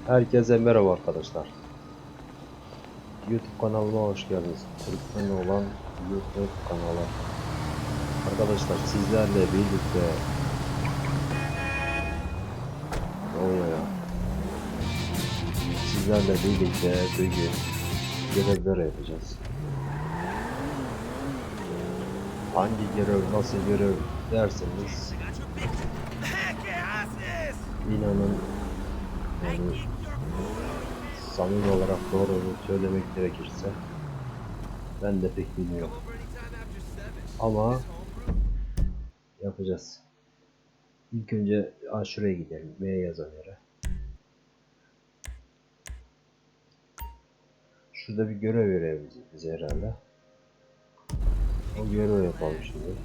Herkese merhaba arkadaşlar. YouTube kanalıma hoş geldiniz. Türkmen olan YouTube kanalı. Arkadaşlar sizlerle birlikte bugün görevler yapacağız. Hangi görev, nasıl görev derseniz inanın samimi olarak doğru söylemek gerekirse ben de pek bilmiyorum. Ama yapacağız. İlk önce şuraya gidelim. M yazan yere. Şurada bir görev verebiliriz bize herhalde. O görev yapalım şimdi.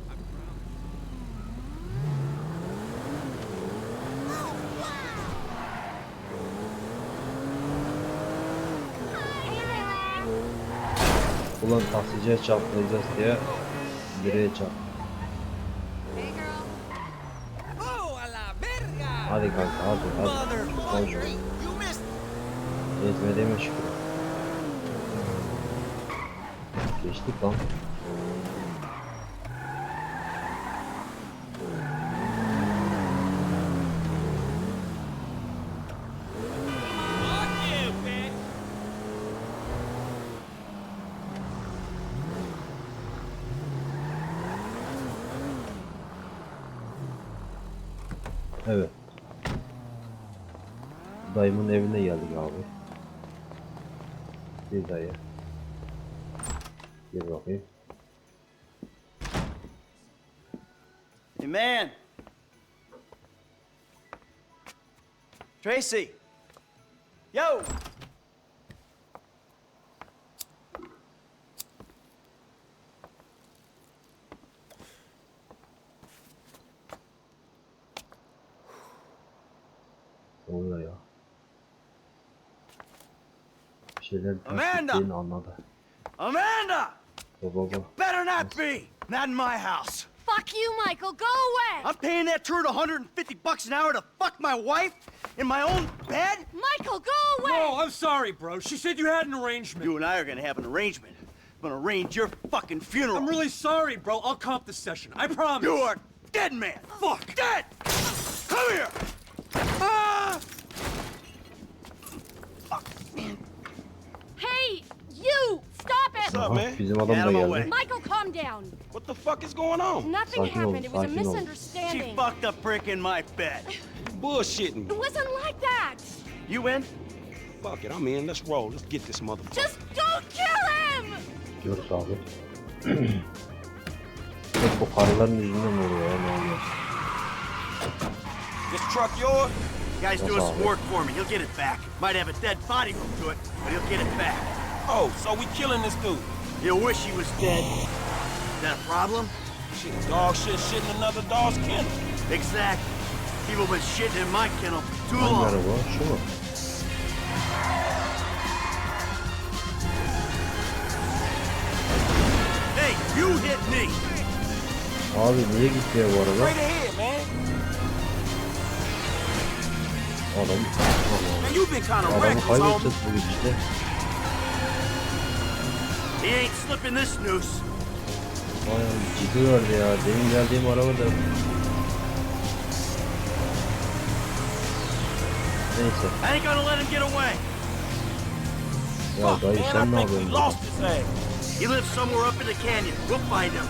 Ulan taksiciye çarpmayacağız diye direğe çarp. Hadi kanka hadi. Yetmediğime şükür. Geçtik lan. Evet. Dayımın evine geldik abi. Bir dayı. Gel bakayım. Hey man! Tracy! Yo! Ne oluyor ya? Bir şeyler Amanda! ters gittiğini anladı. Amanda! Baba. Better not be! Not in my house! Fuck you, Michael. Go away. I'm paying that turd $150 an hour to fuck my wife in my own bed? Michael, go away. No, I'm sorry, bro. She said you had an arrangement. You and I are gonna have an arrangement. I'm gonna arrange your fucking funeral. I'm really sorry, bro. I'll comp the session. I promise. You are dead, man! Fuck! Dead! Come here! Ah! Fuck, man. Hey, you. Stop it. What's up, Aha, man? bizim adam Get da out of my geldi. way. Michael, calm down. What the fuck is going on? Nothing Sakin ol, happened. It was a sakin ol. She misunderstanding. fucked a prick in my bed. Bullshitting It me. wasn't like that. You in? Fuck it, I'm in. Let's roll. Let's get this motherfucker. Just don't kill him. Diyoruz abi. Hep bu karıların yüzünden oluyor ya, ne oluyor? This truck yours? Guy's That's doing all some right. work for me. He'll get it back. Might have a dead body hooked to it, but he'll get it back. Oh, so we killing this dude. You'll wish he was dead. Is that a problem? Shit, dog shit in another dog's kennel. Exactly. People been shitting in my kennel for too Hangi long. araba? Şu mu? Hey, you hit me. Abi niye gitti ya bu araba? Straight ahead, man. Adam. Man, you been kind of Adamı reckless, homie. kaybedeceğiz bugün işte. He ain't slipping this noose. Vay ciddi verdi ya. Demin geldiğim araba da. Neyse. I ain't gonna let him get away. Ya Fuck, dayı man, sen I ne think we yapıyorsun? lost his ass. He lives somewhere up in the canyon. We'll find him.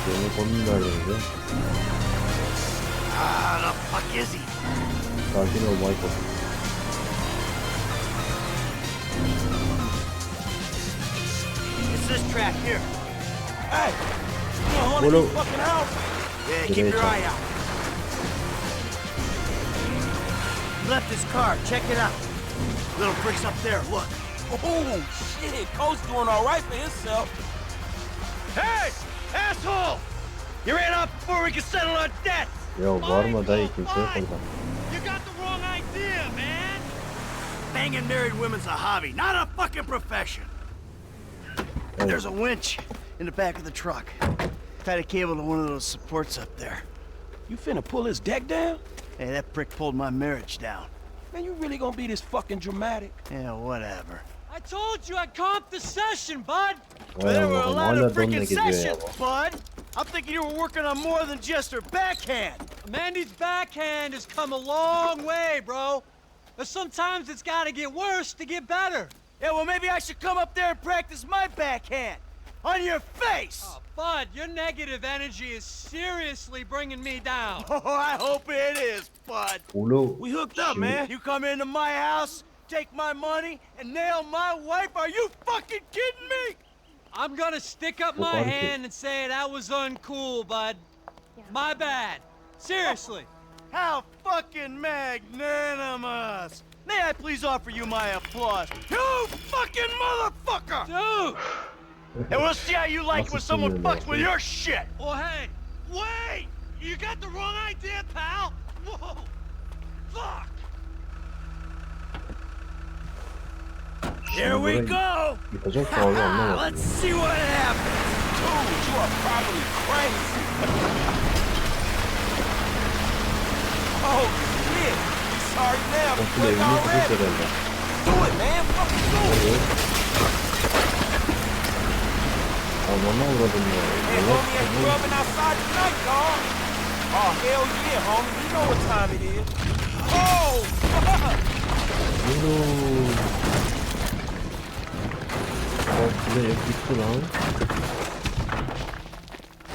Benim konum nerede bize? Ah, the fuck is he? Sakin ol Michael. It's this track here. Hey, you don't hunt Bolo. this fucking house? Yeah, keep your eye out. He left his car. Check it out. Little bricks up there. Look. Oh, shit. Coach doing all right for himself. Hey, asshole! You ran off before we could settle our debts. Ya var mı dayı kimse yok orada. You got the wrong idea, man. Banging married women's a hobby, not a fucking profession. Evet. There's a winch in the back of the truck. Tied a cable to one of those supports up there. You finna pull his deck down? Hey, that prick pulled my marriage down. Man, you really gonna be this fucking dramatic? Yeah, whatever. I told you I'd calm up the session, bud. Vay There were a Allah'ım lot hala of donla freaking gidiyor ya sessions, bu. bud. I'm thinking you were working on more than just her backhand. Mandy's backhand has come a long way, bro. But sometimes it's gotta get worse to get better. Yeah, well, maybe I should come up there and practice my backhand. On your face! Oh, bud, your negative energy is seriously bringing me down. Oh, I hope it is, bud. Ulu. We hooked up, man. You come into my house, take my money, and nail my wife? Are you fucking kidding me? I'm gonna stick up my hand and say that was uncool, bud. My bad. Seriously. How fucking magnanimous! May I please offer you my applause? You fucking motherfucker! Dude! And we'll see how you like when someone Nasıl fucks sinirli with your shit! Well, hey, wait! You got the wrong idea, pal! Whoa! Fuck! Here we go! Yıkacak da abi anlamadım. Let's see what happens! Dude, you are probably crazy. Oh, shit. You sorry now, but Komple you evini yıkacak already. herhalde. Do it, man. Fucking do it. Evet. Anlama uğradım ya. Hey, homie, ain't rubbing outside tonight, dog. Oh, hell yeah, homie. You know what time it is. Oh! Ulu. Komple ev gitti lan.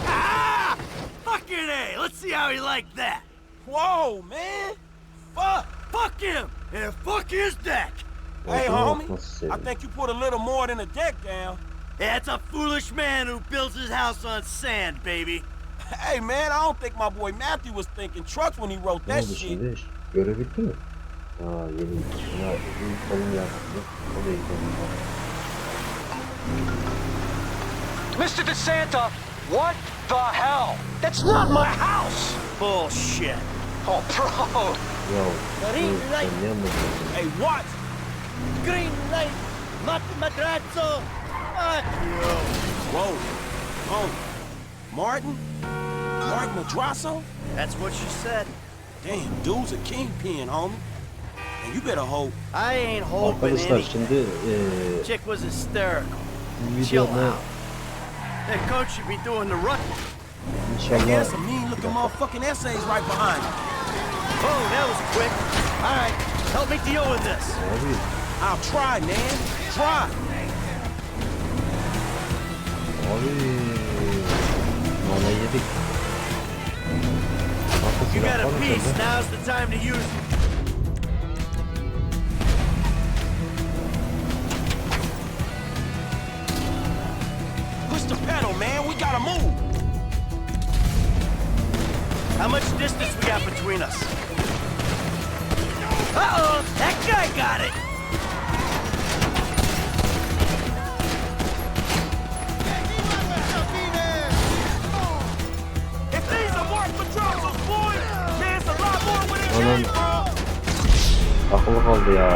Ah! Fucking A! Let's see how he liked that! Whoa, man. Fuck. Fuck him! And fuck his deck! Hey, Ortalığı homie. nasıl I sevdim. think you put a little more than a deck down. That's a foolish man who builds his house on sand, baby. Hey, man, I don't think my boy Matthew was thinking trucks when he wrote Ne that oldu shit. şimdi? Görev bitti mi? Aa yeni bitti. Ya ilk kolum yaptı. O da ilk kolum yaptı. Mr. DeSanta, what the hell? That's not my house! Bullshit. Oh, bro. Ya Green dur, light. sen niye anladın? Hey, what? Green light! Madrazo! Fuck you! Whoa. Oh. Martin? Martin Madrasso? That's what she said. Damn, dude's a kingpin, homie. And you better hope. I ain't hoping Arkadaşlar any. şimdi Chick was hysterical. Chill videoda out. That coach should be doing the run. Hey, inşallah there's some mean-looking motherfucking essays right behind you. Oh, that was quick. All right, help me deal with this. abi I'll try, man. Try. abi nane yedik. You got a Arkasına piece. bakalım. Now's the time to use it. Push the pedal, man. We gotta move. How much distance we got between us? Uh-oh, that guy got it. If these are Mark Madrasso's boys, there's a lot more with it, Anam. bro. Akıllı kaldı ya.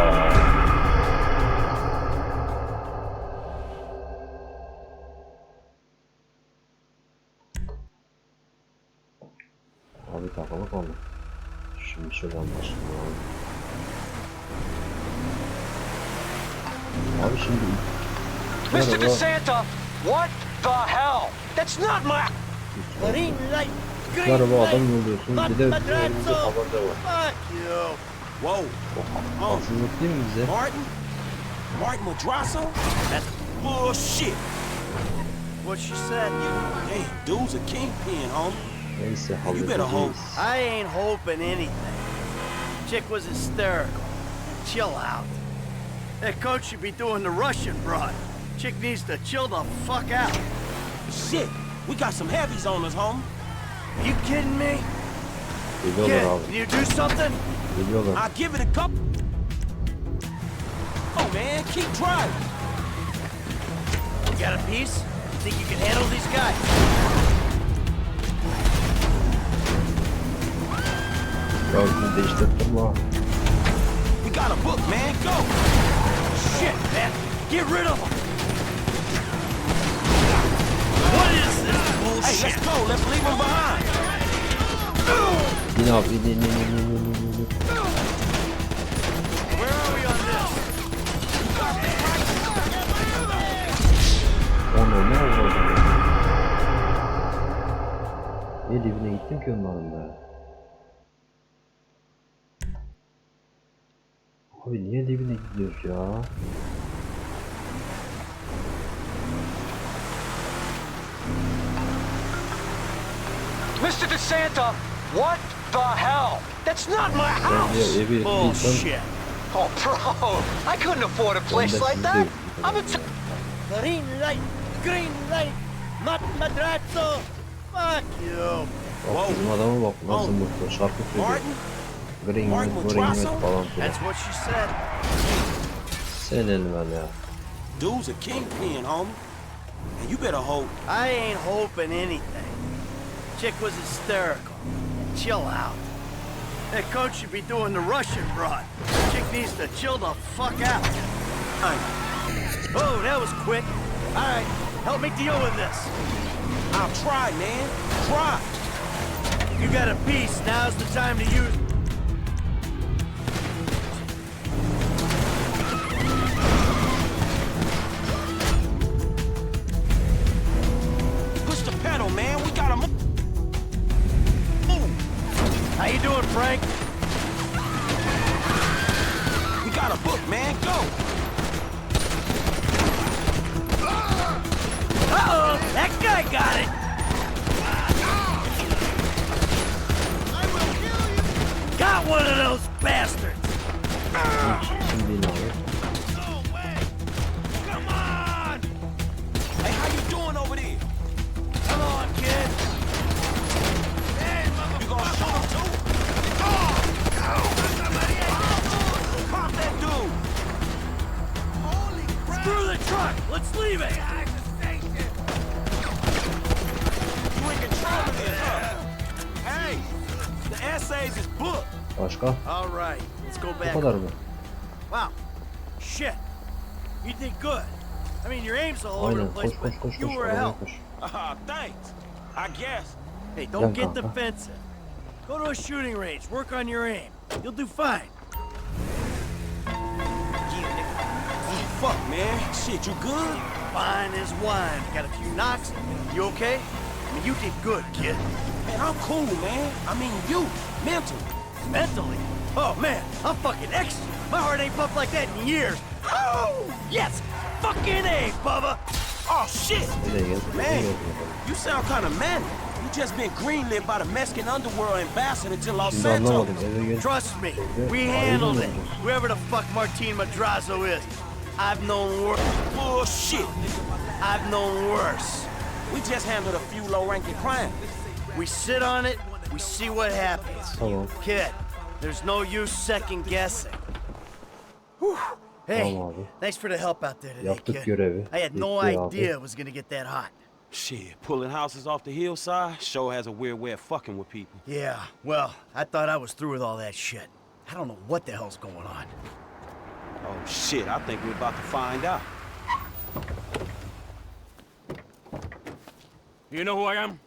Abi takılı kaldı. Şimdi şuradan başlayalım. Abi şimdi Mr. merhaba. DeSanta, what the hell? That's not my... Green light. Green Merhaba light. adam yolluyorsun. Bir de elimizde tabanca var. Fuck you. Whoa. Oh, Haksızlık değil mi bize? Martin? Martin Madrasso? That's bullshit. What she said. Damn, dude's a kingpin, homie. Neyse You better hope. halledeceğiz. I ain't hoping anything. Chick was hysterical. Chill out. That coach should be doing the Russian broad. Chick needs to chill the fuck out. Shit, we got some heavies on us, homie. You kidding me? Geliyorlar Kid, abi. can you do something? Geliyorlar. I'll give it a couple. Oh, man, keep driving. You got a piece? Think you can handle these guys? Ya şimdi değiştirdim la. We got a book, man. Go. Shit, man. Get rid of them. What is this Hey, bullshit? let's go. Let's leave them behind. Bin abi bin. ne oldu? Niye dibine gittim ki onların be? Abi niye dibine gidiyoruz ya? Mr. DeSanta, what the hell? That's not my house! Bence evi Bullshit. Oh, bro, I couldn't afford a place like that. I'm a Green light, Madrazo. Fuck you. Bak bizim adama bak nasıl mutlu şarkı söylüyor. Martin? Green falan filan. That's what she said. Senin ben ya. Dude's a kingpin, homie. And you better hope. I ain't hoping anything. Chick was hysterical. Chill out. That coach should be doing the Russian broad. Chick needs to chill the fuck out. Oh, that was quick. All right, help me deal with this. I'll try, man. Try. You got a piece. Now's the time to use. Push the pedal, man. We gotta move. How you doing, Frank? We got a book, man. Go. Uh-oh, that guy got it. Got one of those bastards. Şimdi ne oluyor? No way. Come on. Hey, how you doing over there? Come on, kid. Hey, mother. You gonna shoot him too? Pop that dude. Holy crap. Screw the truck. Let's leave it. You in control of this, huh? Hey, the essays is booked. Başka? All right, let's go Bu back. kadar mı? Wow. Shit. You did good. I mean, your aim's all over the Aynen place, koş but koş koş you koş. were a Arabaya help. koş. Thanks. I guess. Hey, don't Gel get kanka. defensive. Go to a shooting range. Work on your aim. You'll do fine. Fuck, man. Shit, you good? Fine as wine. Got a few knocks. You okay? I mean, you did good, kid. Man, I'm cool, man. I mean, you. Mental. Mentally. Oh, man, I'm fucking extra. My heart ain't pumped like that in years. Oh, yes. Fucking A, Bubba. Oh, shit. Nereye geldik? Nereye Man, geldik bakalım? you sound kind of manic. You just been greenlit by the Mexican underworld ambassador to Los Şimdi Santos. anlamadım eve geldik. Trust me, we Aynen handled it. öyle. Whoever the fuck Martin Madrazo is, I've known worse. Bullshit. I've known worse. We just handled a few low-ranking crimes. We sit on it, we see what happens. Tamam. Kid, there's no use second guessing. Whew. Hey, Tamam abi. thanks for the help out there today, Yaptık kid. görevi. I had no Bitti abi. idea it was gonna get that hot. Shit, pulling houses off the hillside sure has a weird way of fucking with people. Yeah, well, I thought I was through with all that shit. I don't know what the hell's going on. Oh, shit, I think we're about to find out. You know who I am?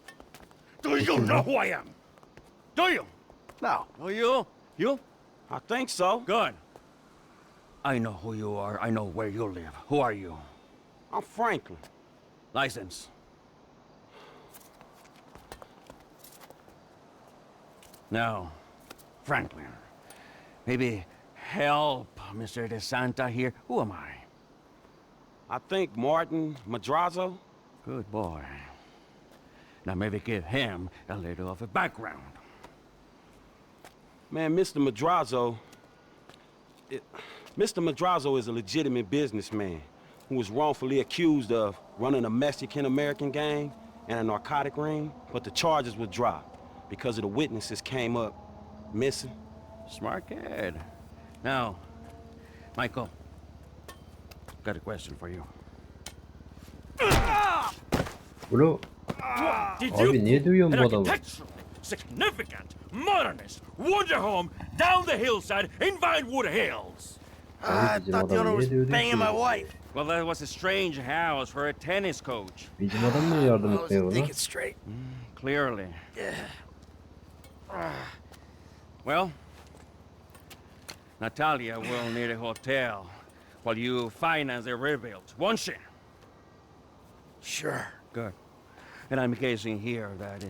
Do you know who I am? Do you? No. Oh, you? You? I think so. Good. I know who you are. I know where you live. Who are you? I'm Franklin. License. Now, Franklin, maybe help Mr. DeSanta here. Who am I? I think Martin Madrazo. Good boy. Now maybe give him a little of a background. Man, Mr. Madrazo... Mr. Madrazo is a legitimate businessman who was wrongfully accused of running a Mexican-American gang and a narcotic ring, but the charges were dropped because of the witnesses came up missing. Smart kid. Now, Michael, got a question for you. Bro, Did abi niye dövüyorsun an bu adamı? architectural, significant, modernist wonder home down the hillside in Vinewood Hills? I bizim thought the adam owner was niye dövdün banging my ki? wife. Well, that was a strange house for a tennis coach. Bizim adam niye yardım I etmiyor wasn't buna? thinking straight. Clearly. Well, Natalia will need a hotel while you finance the rebuild, won't she? Sure. Good. And I'm guessing here that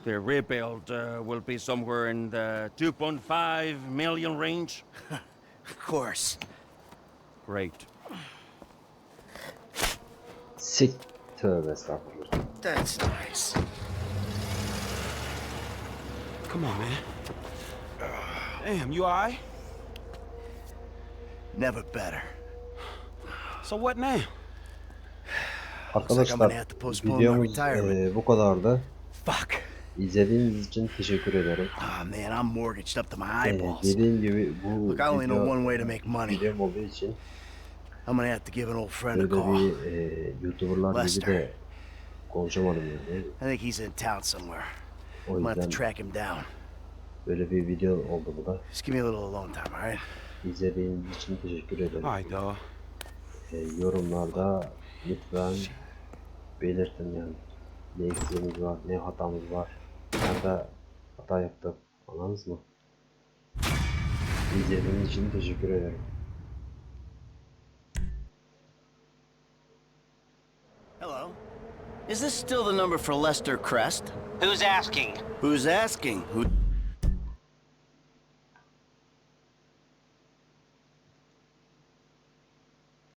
the rebuild will be somewhere in the 2.5 million range. Of course. Great. Sik. Tövbe estağfurullah. That's nice. Come on, man. Damn, you alright? Never better. So what now? Arkadaşlar have to postpone my videomuz retirement. bu kadardı. Fuck. İzlediğiniz için teşekkür ederim. Ah, man, I'm mortgaged up to my eyeballs. Dediğim gibi bu Look, I only know one way to video make money. videom olduğu için I'm gonna have to give an old friend a böyle call. bir YouTuber'lar gibi Lester. de konuşamadım yani. I think he's in town somewhere. O I'm gonna have to yüzden track him down. böyle bir video oldu bu da. Just give me a little alone time, all right? İzlediğiniz için teşekkür ederim. Alright, dog. Yorumlarda lütfen belirtin yani. Ne eksiğimiz var, ne hatamız var. Nerede hata yaptık, anladınız mı? İzlediğiniz için teşekkür ederim. Hello. Is this still the number for Lester Crest? Who's asking? Who's asking? Who?